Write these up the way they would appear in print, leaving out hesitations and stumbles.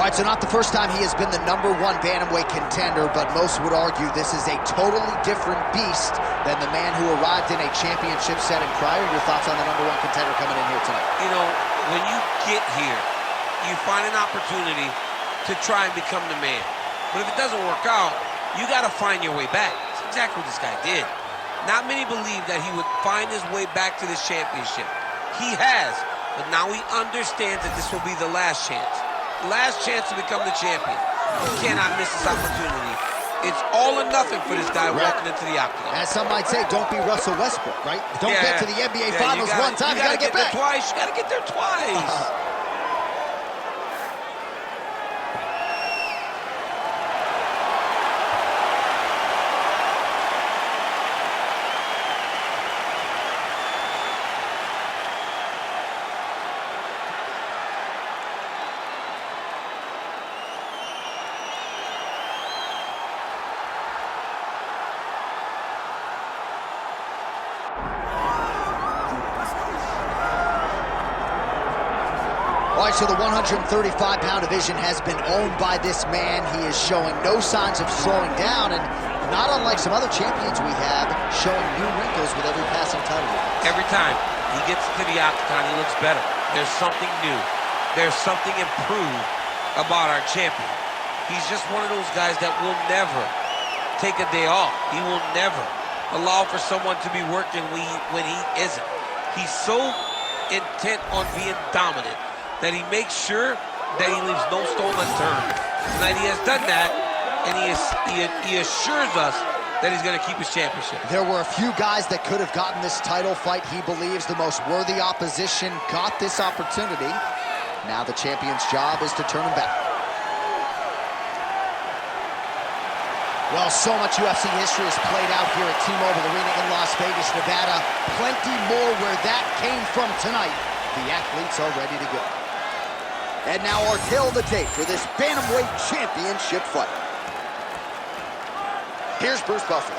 right, so not the first time he has been the #1 bantamweight contender, but most would argue this is a totally different beast than the man who arrived in a championship setting prior. Your thoughts on the #1 contender coming in here tonight? You know, when you get here, you find an opportunity to try and become the man. But if it doesn't work out, you got to find your way back. That's exactly what this guy did. Not many believe that he would find his way back to this championship. He has, but now he understands that this will be the last chance. Last chance to become the champion. You cannot miss this opportunity. It's all or nothing for this guy walking into the octagon. As some might say, don't be Russell Westbrook, right? Don't get to the NBA Finals one time, you gotta get back. Twice. You gotta get there twice. All right, so the 135-pound division has been owned by this man. He is showing no signs of slowing down, and not unlike some other champions we have, showing new wrinkles with every passing title. Every time he gets to the octagon, he looks better. There's something new. There's something improved about our champion. He's just one of those guys that will never take a day off. He will never allow for someone to be working when he isn't. He's so intent on being dominant that he makes sure that he leaves no stone unturned. Tonight he has done that, and he assures us that he's going to keep his championship. There were a few guys that could have gotten this title fight. He believes the most worthy opposition got this opportunity. Now the champion's job is to turn him back. Well, so much UFC history has played out here at T-Mobile Arena in Las Vegas, Nevada. Plenty more where that came from tonight. The athletes are ready to go. And now our tale of the tape for this Bantamweight Championship fight. Here's Bruce Buffer.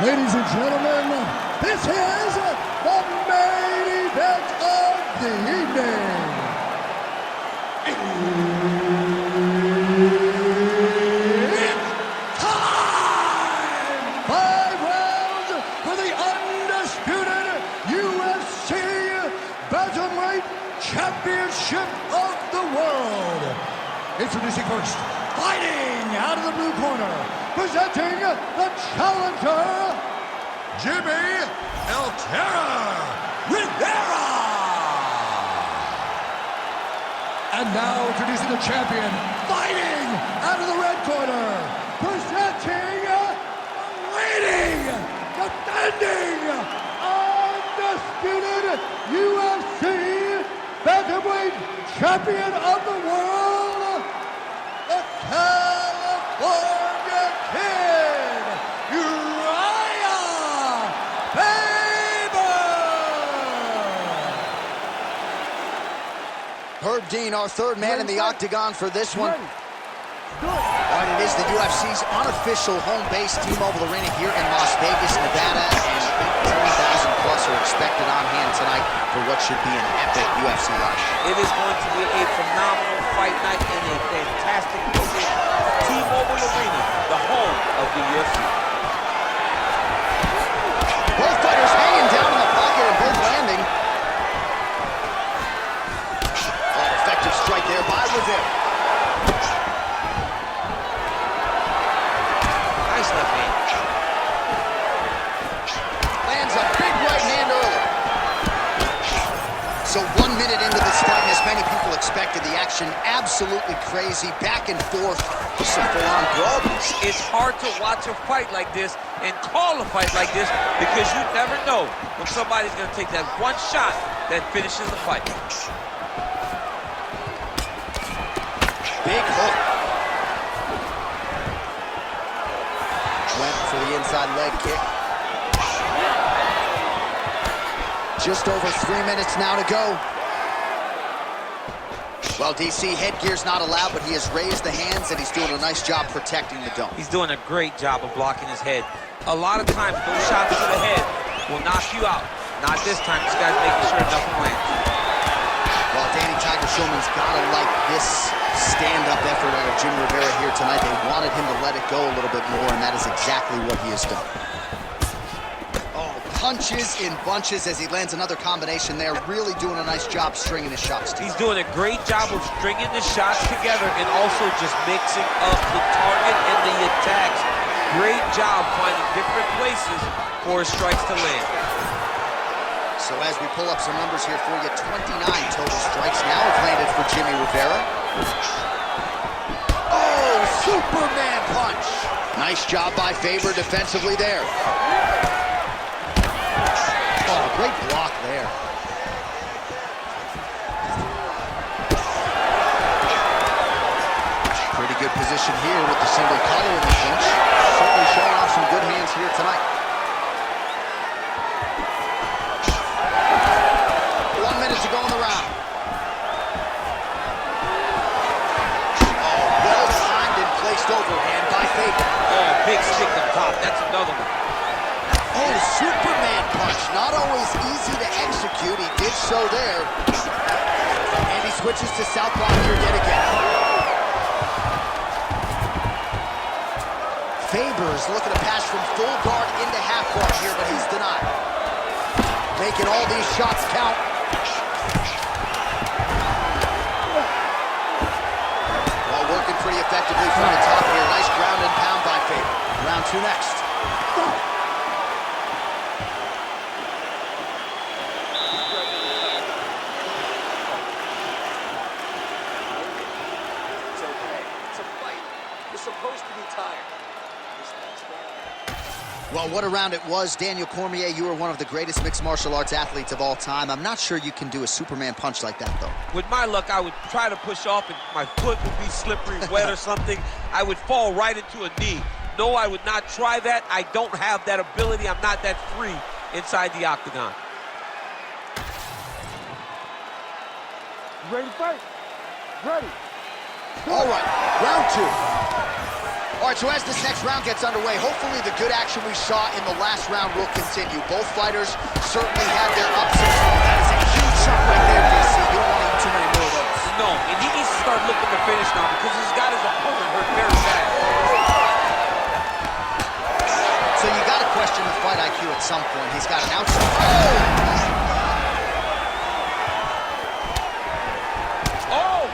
Ladies and gentlemen, this is the main event of the evening. It's time! 5 rounds for the undisputed UFC Bantamweight Championship of the world. Introducing first, fighting out of the blue corner, presenting the challenger, Jimmie Rivera. And now introducing the champion, fighting out of the red corner, presenting, leading, defending, undisputed UFC Bantamweight Champion of the world, the California Kid, Urijah Faber. Herb Dean, our third man in the octagon for this one. All right, it is the UFC's unofficial home base, T-Mobile Arena here in Las Vegas, Nevada. And 18,000 plus are expected on hand tonight for what should be an epic UFC rush. It is going to be a phenomenal fight night in a fantastic location. T-Mobile Arena, the home of the UFC. Both fighters hanging down in the pocket and both landing. Oh, effective strike there by Rivera. Nice left hand. Lands a big right hand early. So 1 minute into this fight, as many people expected, the action absolutely crazy, back and forth, some full-on brawl. It's hard to watch a fight like this and call a fight like this because you never know when somebody's going to take that one shot that finishes the fight. Big hook. Went for the inside leg kick. Just over 3 minutes now to go. Well, DC, headgear's not allowed, but he has raised the hands, and he's doing a nice job protecting the dome. He's doing a great job of blocking his head. A lot of times, those shots to the head will knock you out. Not this time. This guy's making sure nothing lands. Well, Danny Tiger Schulman's this stand-up effort out of Jimmie Rivera here tonight. They wanted him to let it go a little bit more, and that is exactly what he has done. Oh, punches in bunches as he lands another combination there. Really doing a nice job stringing his shots together. He's doing a great job of stringing the shots together and also just mixing up the target and the attacks. Great job finding different places for his strikes to land. So as we pull up some numbers here for you, 29 total strikes now have landed for Jimmie Rivera. Oh, Superman punch. Nice job by Faber defensively there. Oh, great block there. Pretty good position here with the single collar in the clinch. Certainly showing off some good hands here tonight. 1 minute to go in the round. Oh, well timed and placed overhand by Faber. Oh, big stick up top. That's another one. Oh, Superman punch. Not always easy to execute. He did so there. And he switches to southpaw here yet again. Faber's looking to pass from full guard into half guard here, but he's denied. Making all these shots count. Well, working pretty effectively from the top here. Nice ground and pound by Faber. Round 2 next. It's okay. It's a fight. You're supposed to be tired. Well, what a round it was. Daniel Cormier, you are one of the greatest mixed martial arts athletes of all time. I'm not sure you can do a Superman punch like that, though. With my luck, I would try to push off and my foot would be slippery, wet or something. I would fall right into a knee. No, I would not try that. I don't have that ability. I'm not that free inside the octagon. You ready to fight? Ready. All right, round 2. All right, so as this next round gets underway, hopefully the good action we saw in the last round will continue. Both fighters certainly had their ups and downs. That is a huge shot right there, DC. You don't want to eat too many more of those. No, and he needs to start looking to finish now because he's got his opponent hurt very bad. So you got to question the fight IQ at some point. He's got an outside. Oh!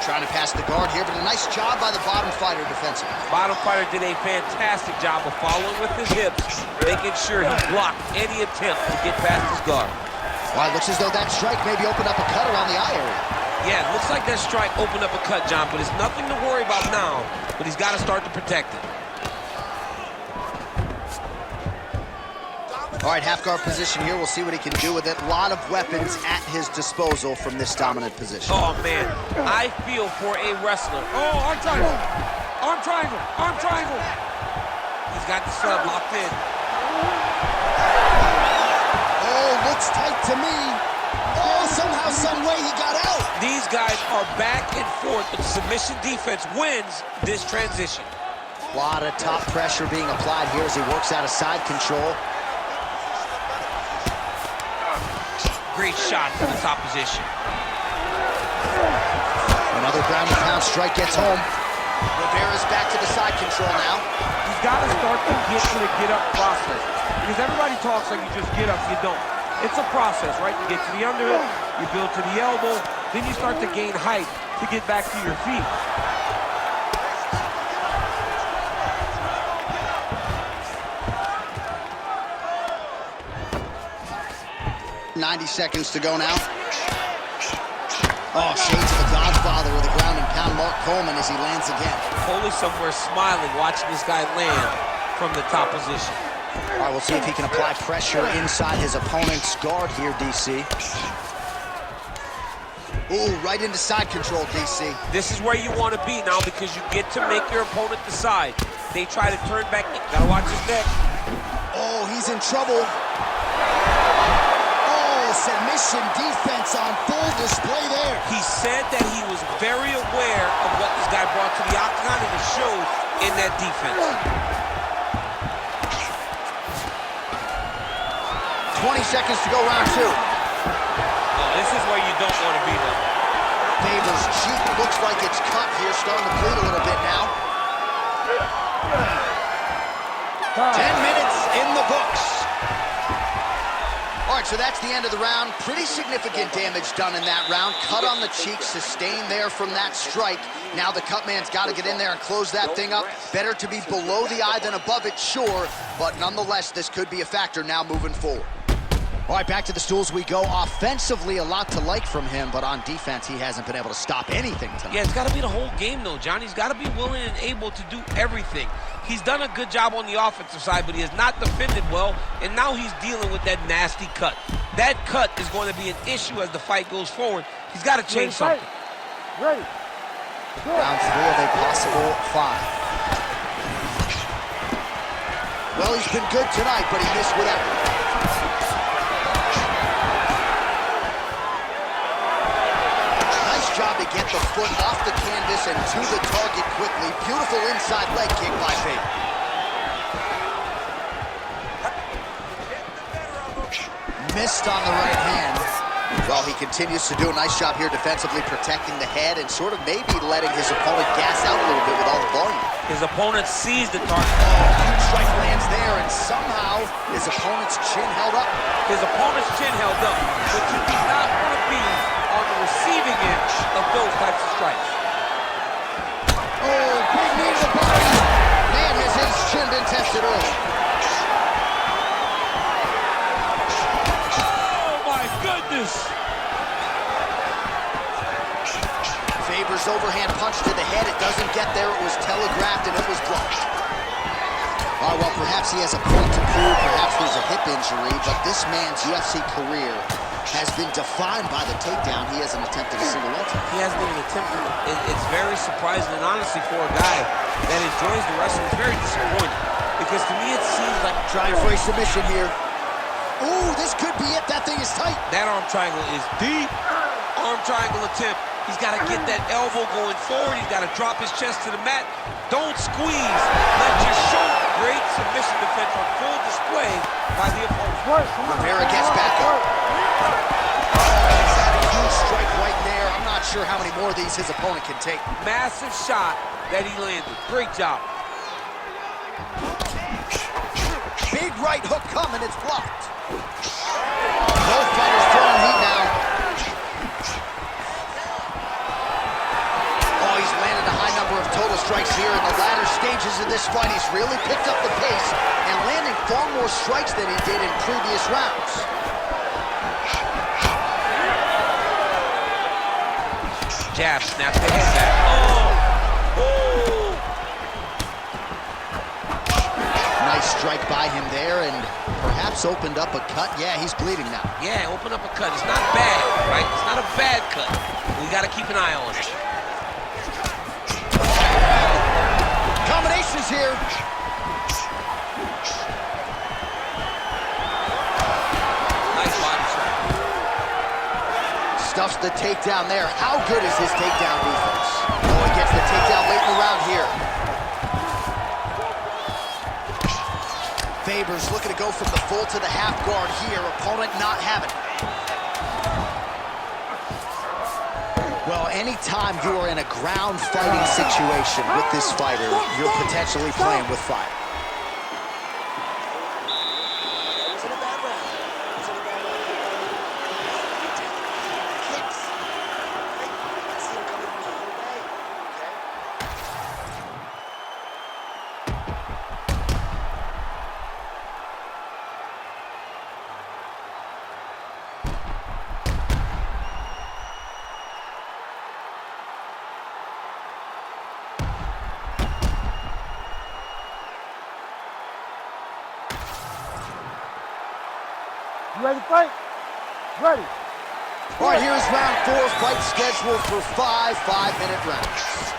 Trying to pass the guard here, but a nice job by the bottom fighter defensively. Bottom fighter did a fantastic job of following with his hips, making sure he blocked any attempt to get past his guard. Well, it looks as though that strike maybe opened up a cut around the eye area. Yeah, it looks like that strike opened up a cut, John, but it's nothing to worry about now, but he's got to start to protect it. All right, half guard position here. We'll see what he can do with it. A lot of weapons at his disposal from this dominant position. Oh, man. I feel for a wrestler. Oh, arm triangle. Arm triangle. Arm triangle. He's got the sub locked in. Oh, looks tight to me. Oh, somehow, some way he got out. These guys are back and forth, but submission defense wins this transition. A lot of top pressure being applied here as he works out of side control. Great shot from the top position. Another ground and pound strike gets home. Rivera's back to the side control now. He's got to start to get to the get-up process. Because everybody talks like you just get up, you don't. It's a process, right? You get to the underhook, you build to the elbow, then you start to gain height to get back to your feet. 90 seconds to go now. Oh, shades of the Godfather with a ground and pound Mark Coleman as he lands again. Foley somewhere smiling, watching this guy land from the top position. All right, we'll see if he can apply pressure inside his opponent's guard here, DC. Ooh, right into side control, DC. This is where you want to be now because you get to make your opponent decide. They try to turn back. Gotta watch his neck. Oh, he's in trouble. Submission defense on full display there. He said that he was very aware of what this guy brought to the octagon, and it showed in that defense. 20 seconds to go, round 2. Oh, this is where you don't want to be, though. Faber's cheek looks like it's cut here, starting to bleed a little bit now. 10 minutes in the books. All right, so that's the end of the round. Pretty significant damage done in that round. Cut on the cheek, sustained there from that strike. Now the cut man's got to get in there and close that thing up. Better to be below the eye than above it, sure, but nonetheless, this could be a factor now moving forward. All right, back to the stools we go. Offensively, a lot to like from him, but on defense, he hasn't been able to stop anything tonight. Yeah, it's got to be the whole game, though, John. He's got to be willing and able to do everything. He's done a good job on the offensive side, but he has not defended well, and now he's dealing with that nasty cut. That cut is going to be an issue as the fight goes forward. He's got to change something. Ready. Round 3 of a possible 5. Well, he's been good tonight, but he missed with that. Job to get the foot off the canvas and to the target quickly. Beautiful inside leg kick by Faber. Missed on the right hand. Well, he continues to do a nice job here defensively, protecting the head and sort of maybe letting his opponent gas out a little bit with all the volume. His opponent sees the target. Huge strike lands there, and somehow his opponent's chin held up. His opponent's chin held up, but you do not want to be on the receiving end of those types of strikes. Oh, big knee to the body. Man, has his chin been tested early. Oh, my goodness. Faber's overhand punch to the head. It doesn't get there. It was telegraphed, and it was blocked. All right, well, perhaps he has a point to prove. Perhaps there's a hip injury, but this man's UFC career has been defined by the takedown. He hasn't attempted a single one. He hasn't even attempted. It's very surprising, and honestly, for a guy that enjoys the wrestling, it's very disappointing. Because to me, it seems like Trying for a submission here. Ooh, this could be it. That thing is tight. that arm triangle is deep. Arm triangle attempt. He's got to get that elbow going forward. He's got to drop his chest to the mat. Don't squeeze. Let your shoulder. Great submission defense on full display by the opponent. Rivera gets back up. He's had a huge strike right there. I'm not sure how many more of these his opponent can take. Massive shot that he landed. Great job. Big right hook coming. It's blocked. Both fighters throwing heat now. Oh, he's landed a high number of total strikes here in the latter stages of this fight. He's really picked up the pace and landing far more strikes than he did in previous rounds. Jab, snap the head back. Oh! Ooh. Nice strike by him there and perhaps opened up a cut. Yeah, he's bleeding now. Yeah, open up a cut. It's not bad, right? It's not a bad cut. We got to keep an eye on it. Combinations here. Nice body shot. Stuffs the takedown there. How good is his takedown defense? Oh, he gets the takedown late in the round here. Faber's looking to go from the full to the half guard here. Opponent not having it. Well, anytime you are in a ground fighting situation with this fighter, you're potentially playing with fire. You ready to fight? Ready. All right, here's round 4, fight scheduled for 5 5-minute rounds.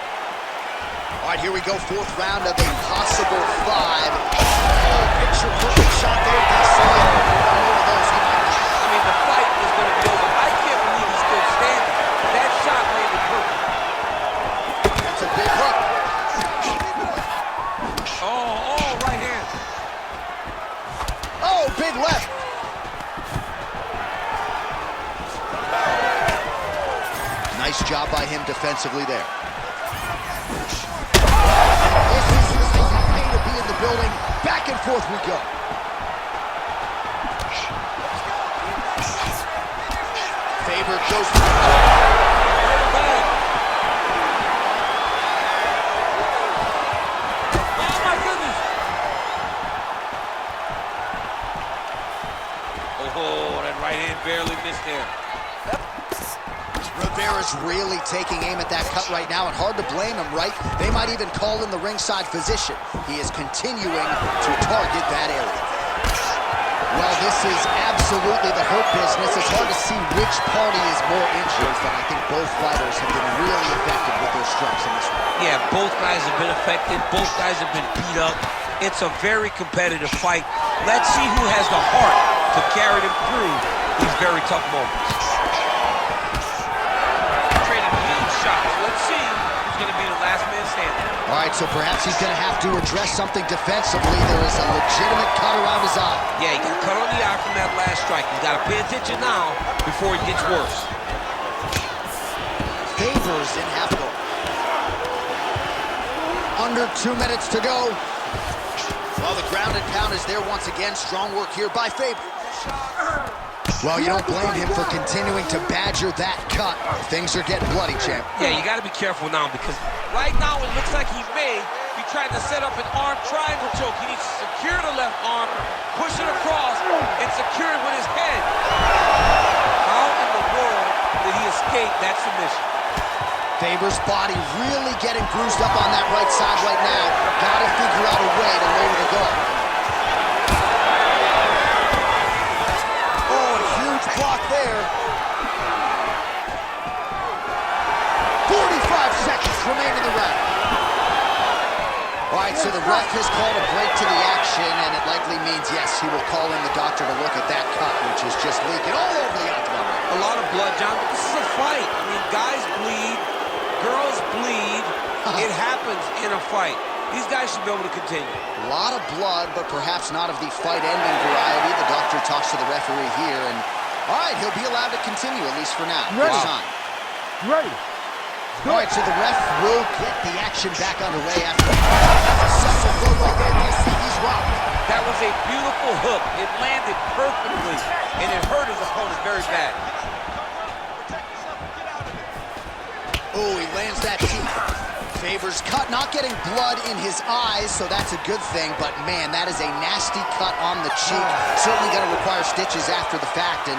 All right, here we go, 4th round of a possible 5. Oh, picture perfect shot there. They say one more of those he might not. I mean, the fight is going to be over. I can't believe he's still standing. That shot landed perfect. That's a big hook. big left. Nice job by him defensively there. This is the pay to be in the building. Back and forth we go. Faber goes to the Oh my goodness! Oh, that right hand barely missed there. Rivera's really taking aim at that cut right now, and hard to blame him, right? They might even call in the ringside physician. He is continuing to target that area. Well, this is absolutely the hurt business. It's hard to see which party is more injured, but I think both fighters have been really effective with their strikes in this one. Yeah, both guys have been affected. Both guys have been beat up. It's a very competitive fight. Let's see who has the heart to carry them through these very tough moments. Let's see who's going to be the last man standing. All right, so perhaps he's going to have to address something defensively. There is a legitimate cut around his eye. Yeah, he got cut on the eye from that last strike. He's got to pay attention now before it gets worse. Faber's in half guard. Under 2 minutes to go. Well, the ground and pound is there once again. Strong work here by Faber. Well, you don't blame him for continuing to badger that cut. Things are getting bloody, champ. Yeah, you got to be careful now because right now it looks like he may be trying to set up an arm triangle choke. He needs to secure the left arm, push it across, and secure it with his head. How in the world did he escape that submission? Faber's body really getting bruised up on that right side right now. Got to figure out a way to lower the guard. Block there. 45 seconds remain in the round. All right, so the ref has called a break to the action, and it likely means, yes, he will call in the doctor to look at that cut, which is just leaking all over the octagon. A lot of blood, John, but this is a fight. I mean, guys bleed, girls bleed. It happens in a fight. These guys should be able to continue. A lot of blood, but perhaps not of the fight-ending variety. The doctor talks to the referee here, and all right, he'll be allowed to continue, at least for now. Ready. Good sign. Ready. All right, so the ref will get the action back underway after a second blow right there. You see he's rocked. That was a beautiful hook. It landed perfectly, and it hurt his opponent very bad. Oh, he lands that teeth. Faber's cut, not getting blood in his eyes, so that's a good thing, but man, that is a nasty cut on the cheek. Certainly going to require stitches after the fact, and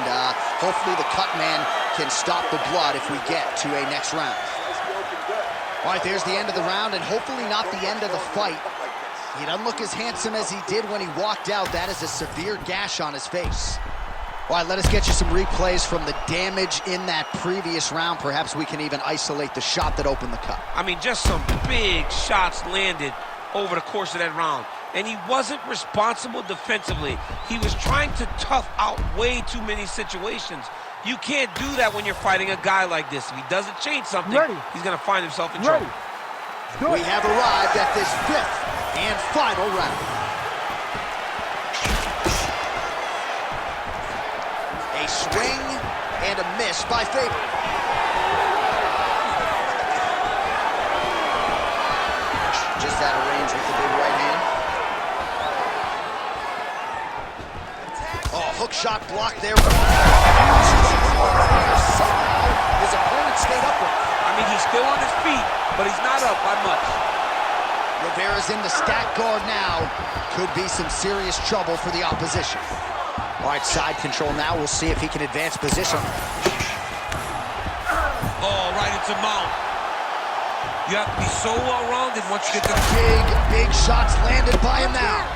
hopefully the cut man can stop the blood if we get to a next round. All right, there's the end of the round, and hopefully not the end of the fight. He doesn't look as handsome as he did when he walked out. That is a severe gash on his face. All right, let us get you some replays from the damage in that previous round. Perhaps we can even isolate the shot that opened the cut. I mean, just some big shots landed over the course of that round. And he wasn't responsible defensively. He was trying to tough out way too many situations. You can't do that when you're fighting a guy like this. If he doesn't change something, he's going to find himself in trouble. We have arrived at this fifth and final round. A swing and a miss by Faber. Just out of range with the big right hand. Oh, hook shot blocked there. Somehow his opponent stayed upright. I mean, he's still on his feet, but he's not up by much. Rivera's in the stack guard now. Could be some serious trouble for the opposition. All right, side control now. We'll see if he can advance position. Oh, right into mount. You have to be so well-rounded once you get the... Big shots landed by him now.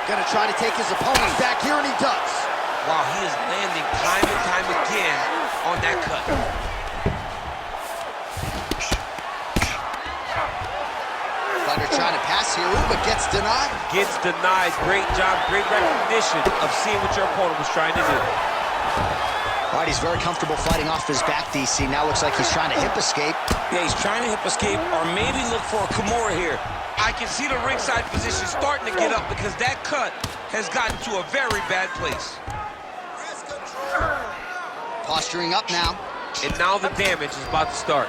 Gonna try to take his opponent back here, and he does. Wow, he is landing time and time again on that cut. Fighter trying to pass here, but gets denied. Gets denied. Great job, great recognition of seeing what your opponent was trying to do. All right, he's very comfortable fighting off his back, DC. Now looks like he's trying to hip escape. Yeah, he's trying to hip escape or maybe look for a Kimura here. I can see the ringside position starting to get up because that cut has gotten to a very bad place. Posturing up now. And now the damage is about to start.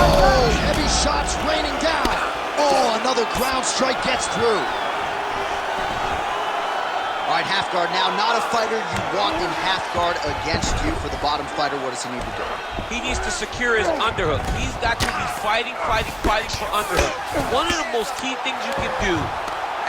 Oh, heavy shots raining down. Oh, another ground strike gets through. All right, half guard now. Not a fighter you want in half guard against you. For the bottom fighter, what does he need to do? He needs to secure his underhook. He's got to be fighting for underhook. One of the most key things you can do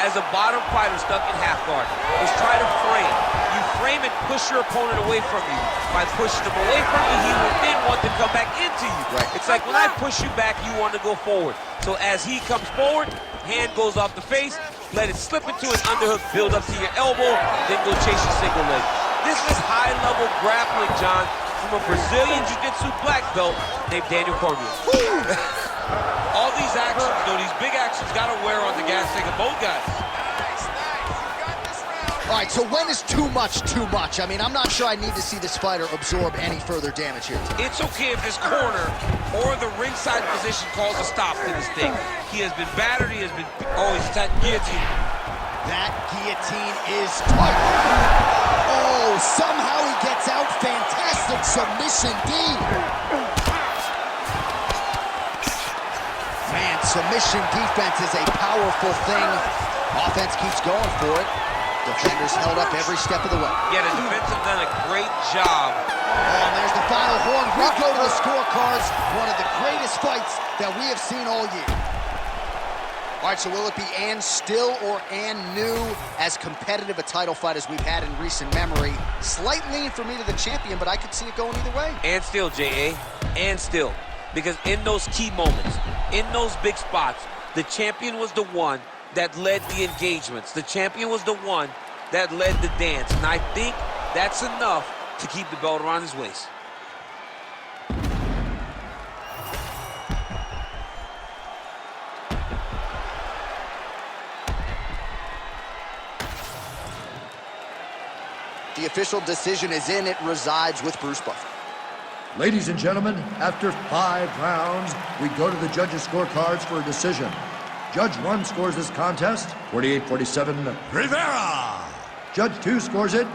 as a bottom fighter stuck in half guard is try to frame. You frame and push your opponent away from you. By pushing him away from you, he will then want to come back into you. Right. It's like when I push you back, you want to go forward. So as he comes forward, hand goes off the face, let it slip into an underhook, build up to your elbow, then go chase your single leg. This is high-level grappling, John, from a Brazilian Jiu-Jitsu black belt named Daniel Cormier. All these actions, though, these big actions, got to wear on the gas tank of both guys. All right, so when is too much too much? I mean, I'm not sure I need to see this fighter absorb any further damage here. It's okay if this corner or the ringside position calls a stop to this thing. He has been battered. He has been... Oh, he's attacking guillotine. That Guillotine is tight. Oh, somehow he gets out. Fantastic submission D. Man, submission defense is a powerful thing. Offense keeps going for it. Defenders held up every step of the way. Yeah, the defense have done a great job. Oh, and there's the final horn. We go to the scorecards. One of the greatest fights that we have seen all year. All right, so will it be and still or and new? As competitive a title fight as we've had in recent memory. Slight lean for me to the champion, but I could see it going either way. And still, J.A., and still. Because in those key moments, in those big spots, the champion was the one that led the engagements. The champion was the one that led the dance. And I think that's enough to keep the belt around his waist. The official decision is in. It resides with Bruce Buffer. Ladies and gentlemen, after 5 rounds, we go to the judges' scorecards for a decision. Judge 1 scores this contest, 48-47, Rivera. Judge 2 scores it,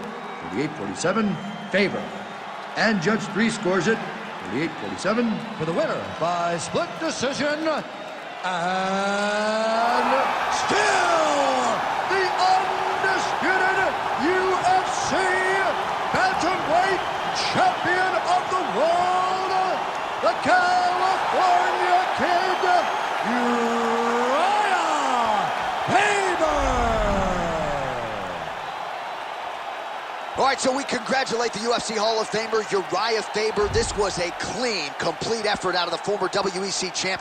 48-47, Faber. And Judge 3 scores it, 48-47, for the winner by split decision. And still the undisputed UFC bantamweight champion of the world, the California Kid, Urijah Faber. All right, so we congratulate the UFC Hall of Famer, Urijah Faber. This was a clean, complete effort out of the former WEC champion.